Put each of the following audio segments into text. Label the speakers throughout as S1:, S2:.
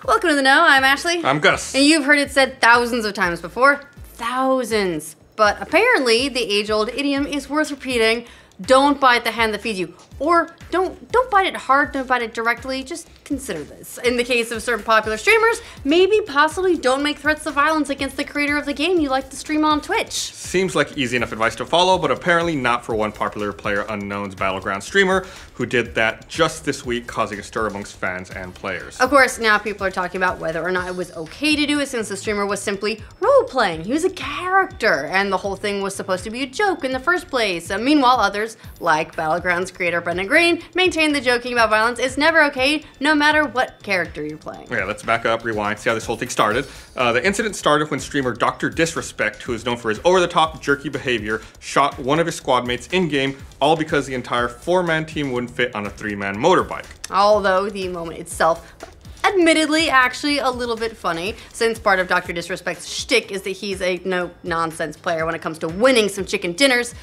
S1: Welcome to the Know. I'm Ashley.
S2: I'm Gus.
S1: And you've heard it said thousands of times before. Thousands. But apparently, the age-old idiom is worth repeating. Don't bite the hand that feeds you. Or don't bite it hard, don't bite it directly, just consider this. In the case of certain popular streamers, maybe possibly don't make threats of violence against the creator of the game you like to stream on Twitch.
S2: Seems like easy enough advice to follow, but apparently not for one popular PlayerUnknown's Battleground streamer who did that just this week, causing a stir amongst fans and players.
S1: Of course, now people are talking about whether or not it was okay to do it since the streamer was simply role-playing. He was a character, and the whole thing was supposed to be a joke in the first place. Meanwhile, others, like Battlegrounds creator Brendan Green, maintain the joking about violence is never okay, no matter what character you're playing.
S2: Yeah, let's back up, rewind, see how this whole thing started. The incident started when streamer Dr. Disrespect, who is known for his over-the-top jerky behavior, shot one of his squad mates in-game, all because the entire 4-man team wouldn't fit on a 3-man motorbike.
S1: Although the moment itself, admittedly, actually a little bit funny, since part of Dr. Disrespect's shtick is that he's a no-nonsense player when it comes to winning some chicken dinners.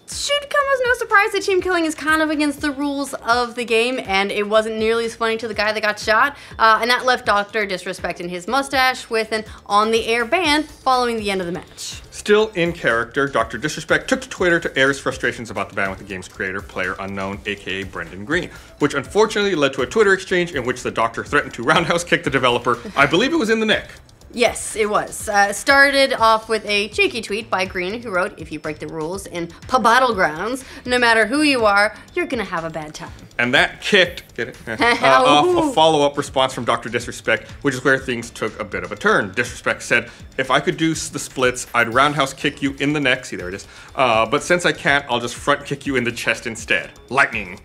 S1: Should come as no surprise that team killing is kind of against the rules of the game, and it wasn't nearly as funny to the guy that got shot, and that left Dr. Disrespect and his mustache with an on-the-air ban following the end of the match.
S2: Still in character, Dr. Disrespect took to Twitter to air his frustrations about the ban with the game's creator, PlayerUnknown, aka Brendan Green, which unfortunately led to a Twitter exchange in which the doctor threatened to roundhouse kick the developer. I believe it was in the neck.
S1: Yes, it was. Started off with a cheeky tweet by Green who wrote, "If you break the rules in Battlegrounds, no matter who you are, you're gonna have a bad time."
S2: And that kicked off a follow-up response from Dr. Disrespect, which is where things took a bit of a turn. Disrespect said, "If I could do the splits, I'd roundhouse kick you in the neck." See, there it is. But since I can't, I'll just front kick you in the chest instead. Lightning.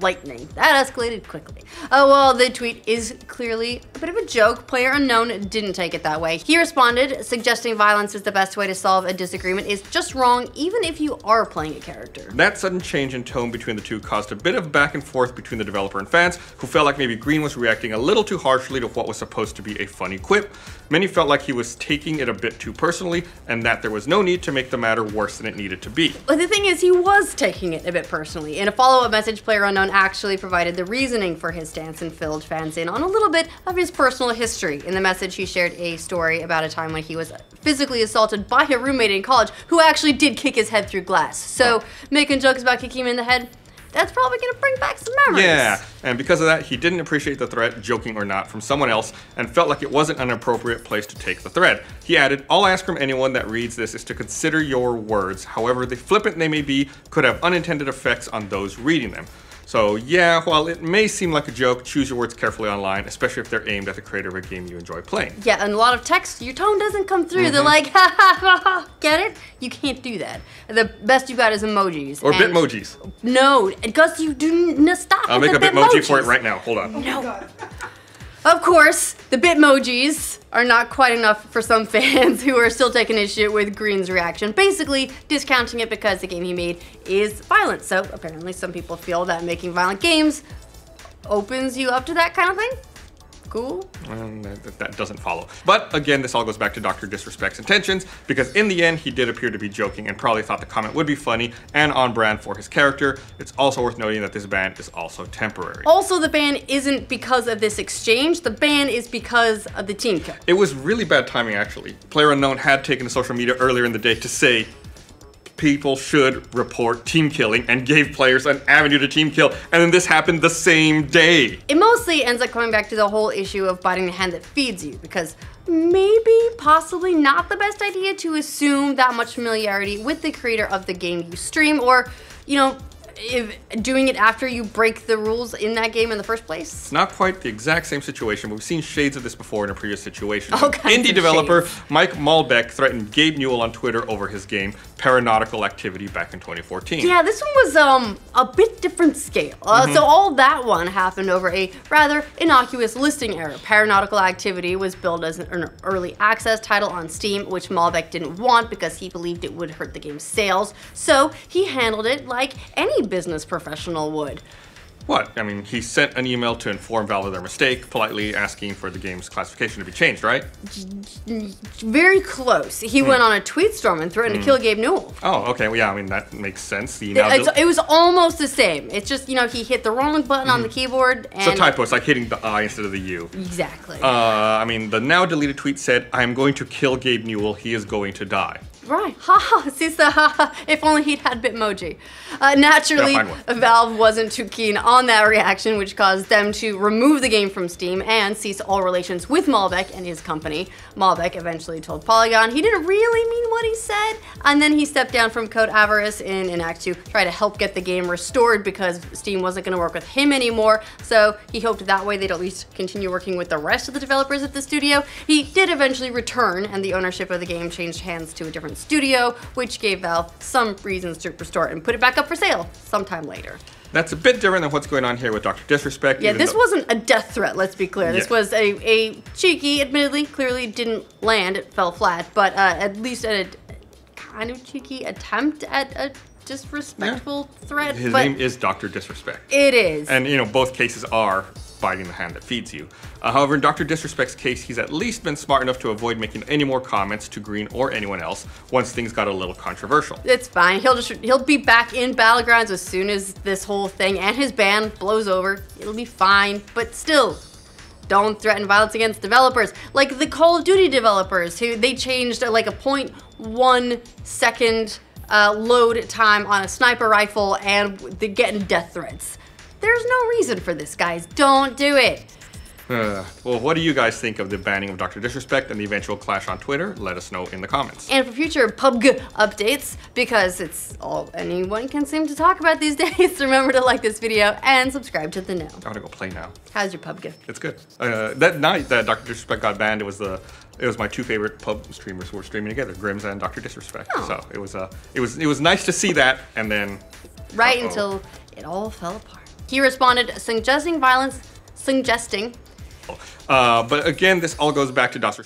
S1: Lightning. That escalated quickly. Well, the tweet is clearly a bit of a joke. PlayerUnknown didn't take it that way. He responded, suggesting violence is the best way to solve a disagreement is just wrong, even if you are playing a character.
S2: That sudden change in tone between the two caused a bit of back and forth between the developer and fans, who felt like maybe Green was reacting a little too harshly to what was supposed to be a funny quip. Many felt like he was taking it a bit too personally, and that there was no need to make the matter worse than it needed to be.
S1: But the thing is, he was taking it a bit personally. In a follow-up message, PlayerUnknown actually provided the reasoning for his stance and filled fans in on a little bit of his personal history. In the message, he shared a story about a time when he was physically assaulted by a roommate in college who actually did kick his head through glass. So, making jokes about kicking him in the head, that's probably gonna bring back some memories.
S2: Yeah, and because of that, he didn't appreciate the threat, joking or not, from someone else, and felt like it wasn't an appropriate place to take the thread. He added, "All I ask from anyone that reads this is to consider your words. However the flippant they may be, could have unintended effects on those reading them." So yeah, while it may seem like a joke, choose your words carefully online, especially if they're aimed at the creator of a game you enjoy playing.
S1: Yeah, and a lot of text, your tone doesn't come through. They're like, ha ha ha ha, get it? You can't do that. The best you got is emojis.
S2: Or bitmojis.
S1: No, Gus, you do stop.
S2: I'll make a bitmoji for it right now, hold on.
S1: No. Of course, the bitmojis are not quite enough for some fans who are still taking issue with Green's reaction, basically discounting it because the game he made is violent. So apparently some people feel that making violent games opens you up to that kind of thing. Cool.
S2: That doesn't follow. But again, this all goes back to Dr. Disrespect's intentions, because in the end, he did appear to be joking and probably thought the comment would be funny and on brand for his character. It's also worth noting that this ban is also temporary.
S1: Also, the ban isn't because of this exchange. The ban is because of the team kill.
S2: It was really bad timing, actually. PlayerUnknown had taken to social media earlier in the day to say people should report team killing and gave players an avenue to team kill, and then this happened the same day.
S1: It mostly ends up coming back to the whole issue of biting the hand that feeds you, because maybe, possibly not the best idea to assume that much familiarity with the creator of the game you stream, or, you know, if doing it after you break the rules in that game in the first place.
S2: It's not quite the exact same situation, but we've seen shades of this before in a previous situation.
S1: All kinds
S2: Indie
S1: of
S2: developer
S1: shades.
S2: Mike Malbec threatened Gabe Newell on Twitter over his game Paranautical Activity back in 2014.
S1: Yeah, this one was a bit different scale. So all that one happened over a rather innocuous listing error. Paranautical Activity was billed as an early access title on Steam, which Malbec didn't want because he believed it would hurt the game's sales. So he handled it like any business professional would.
S2: What? I mean, he sent an email to inform Valve of their mistake, politely asking for the game's classification to be changed, right?
S1: Very close. He went on a tweet storm and threatened to kill Gabe Newell.
S2: Oh, okay. Well, yeah, I mean, that makes sense.
S1: It was almost the same. It's just, you know, he hit the wrong button on the keyboard. And
S2: it's a typo. It's like hitting the I instead of the U.
S1: Exactly.
S2: I mean, the now deleted tweet said, "I am going to kill Gabe Newell. He is going to die."
S1: Right. Haha. See the haha. If only he'd had Bitmoji. Naturally, Valve wasn't too keen on that reaction, which caused them to remove the game from Steam and cease all relations with Malbec and his company. Malbec eventually told Polygon he didn't really mean what he said, and then he stepped down from Code Avarice in Act 2, try to help get the game restored because Steam wasn't going to work with him anymore. So he hoped that way they'd at least continue working with the rest of the developers at the studio. He did eventually return, and the ownership of the game changed hands to a different studio, which gave Valve some reasons to restore it and put it back up for sale sometime later.
S2: That's a bit different than what's going on here with Dr. Disrespect.
S1: Yeah, this wasn't a death threat, let's be clear. This was a cheeky, admittedly, clearly didn't land, it fell flat, but at least a kind of cheeky attempt at a disrespectful threat.
S2: His name is Dr. Disrespect.
S1: It is.
S2: And, you know, both cases are biting the hand that feeds you. However, in Dr. Disrespect's case, he's at least been smart enough to avoid making any more comments to Green or anyone else once things got a little controversial.
S1: It's fine. He'll be back in Battlegrounds as soon as this whole thing and his ban blows over. It'll be fine, but still, don't threaten violence against developers. Like the Call of Duty developers, who they changed like a 0.1 second load time on a sniper rifle and they're getting death threats. There's no reason for this, guys. Don't do it.
S2: Well, what do you guys think of the banning of Dr. Disrespect and the eventual clash on Twitter? Let us know in the comments.
S1: And for future PUBG updates, because it's all anyone can seem to talk about these days, remember to like this video and subscribe to the Know.
S2: I want to go play now.
S1: How's your PUBG?
S2: It's good. That night that Dr. Disrespect got banned, it was my two favorite pub streamers who were streaming together, Grims and Dr. Disrespect.
S1: Oh.
S2: So it was nice to see that, and then
S1: until it all fell apart. He responded, suggesting violence, but again, this all goes back to Dr.